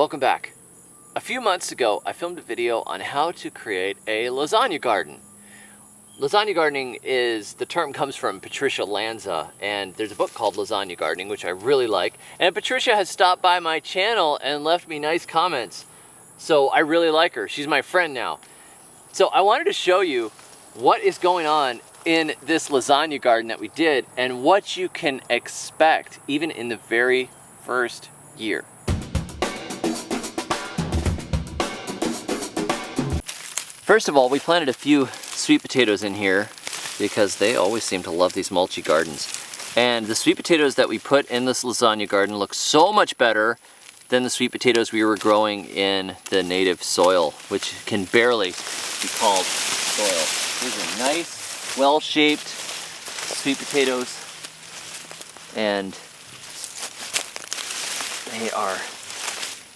welcome back. A few months ago, I filmed a video on how to create a lasagna garden. Lasagna gardening the term comes from Patricia Lanza, and there's a book called Lasagna Gardening, which I really like. And Patricia has stopped by my channel and left me nice comments. So I really like her. She's my friend now. So I wanted to show you what is going on in this lasagna garden that we did and what you can expect even in the very first year. First of all, we planted a few sweet potatoes in here because they always seem to love these mulchy gardens. And the sweet potatoes that we put in this lasagna garden look so much better than the sweet potatoes we were growing in the native soil, which can barely be called soil. These are nice, well-shaped sweet potatoes, and they are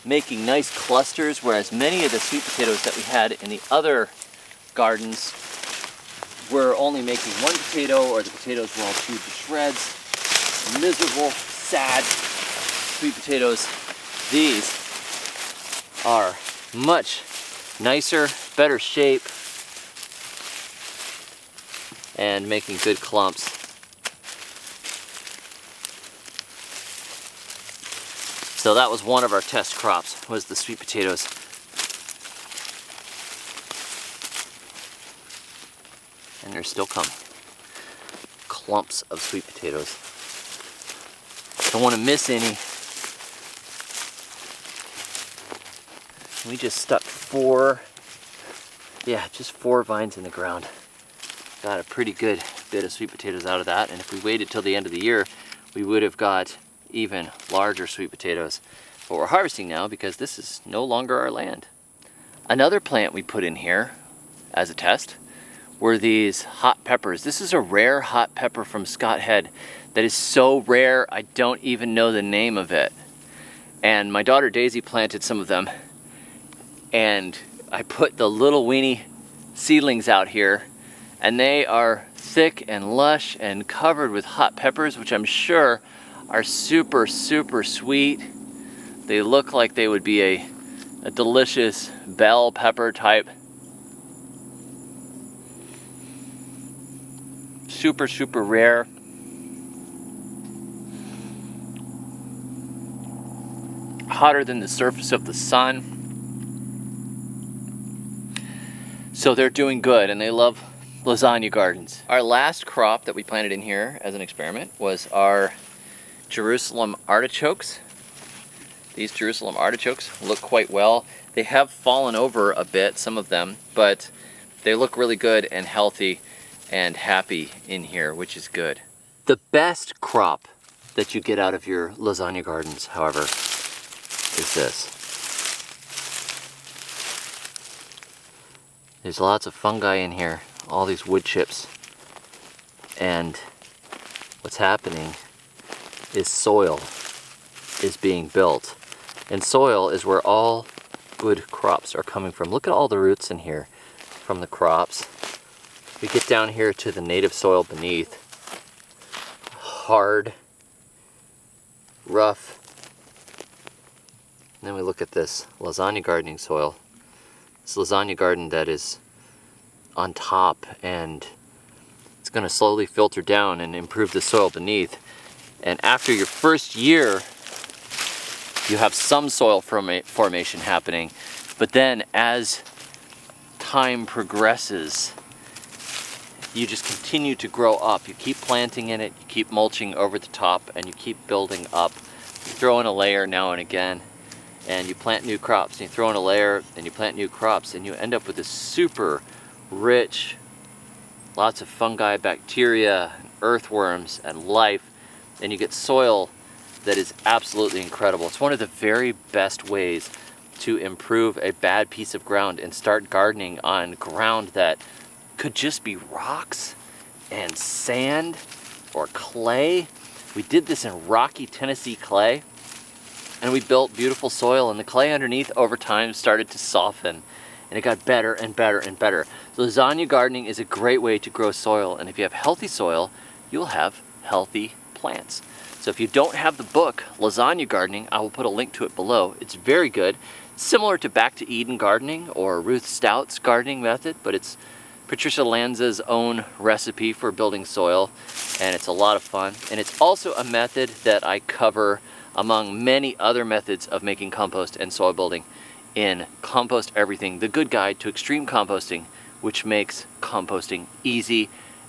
making nice clusters, whereas many of the sweet potatoes that we had in the other gardens were only making one potato, or the potatoes were all chewed to shreds. Miserable, sad sweet potatoes. These are much nicer, better shape, and making good clumps. So that was one of our test crops, was the sweet potatoes. And they're still coming. Clumps of sweet potatoes. Don't want to miss any. We just stuck just four vines in the ground. Got a pretty good bit of sweet potatoes out of that, and if we waited till the end of the year, we would have got even larger sweet potatoes. But we're harvesting now because this is no longer our land. Another plant we put in here as a test were these hot peppers. This is a rare hot pepper from Scott Head that is so rare I don't even know the name of it. And my daughter Daisy planted some of them, and I put the little weeny seedlings out here, and they are thick and lush and covered with hot peppers, which I'm sure are super, super sweet. They look like they would be a delicious bell pepper type. Super, super rare. Hotter than the surface of the sun. So they're doing good, and they love lasagna gardens. Our last crop that we planted in here as an experiment was our Jerusalem artichokes. These Jerusalem artichokes look quite well. They have fallen over a bit, some of them, but they look really good and healthy and happy in here, which is good. The best crop that you get out of your lasagna gardens, however, is this. There's lots of fungi in here, all these wood chips, and what's happening is soil is being built, and soil is where all good crops are coming from. Look at all the roots in here from the crops. We get down here to the native soil beneath. Hard, rough. And then we look at this lasagna gardening soil. This lasagna garden that is on top, and it's going to slowly filter down and improve the soil beneath. And after your first year, you have some soil formation happening, but then as time progresses, you just continue to grow up. You keep planting in it, you keep mulching over the top, and you keep building up. You throw in a layer now and again, and you plant new crops, and you throw in a layer, and you plant new crops, and you end up with this super rich, lots of fungi, bacteria, earthworms, and life, and you get soil that is absolutely incredible. It's one of the very best ways to improve a bad piece of ground and start gardening on ground that could just be rocks and sand or clay. We did this in rocky Tennessee clay, and we built beautiful soil, and the clay underneath over time started to soften, and it got better and better and better. So lasagna gardening is a great way to grow soil, and if you have healthy soil, you'll have healthy plants. So if you don't have the book, Lasagna Gardening, I will put a link to it below. It's very good. Similar to Back to Eden gardening or Ruth Stout's gardening method, but it's Patricia Lanza's own recipe for building soil, and it's a lot of fun. And it's also a method that I cover among many other methods of making compost and soil building in Compost Everything, the Good Guide to Extreme Composting, which makes composting easy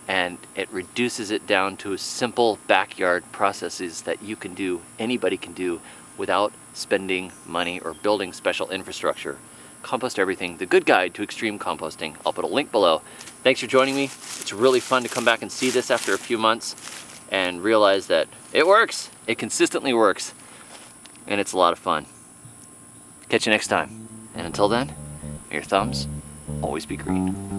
and it reduces it down to simple backyard processes that you can do, anybody can do, without spending money or building special infrastructure. Compost Everything, the Good Guide to Extreme Composting. I'll put a link below. Thanks for joining me. It's really fun to come back and see this after a few months and realize that it works. It consistently works. And it's a lot of fun. Catch you next time. And until then, may your thumbs always be green.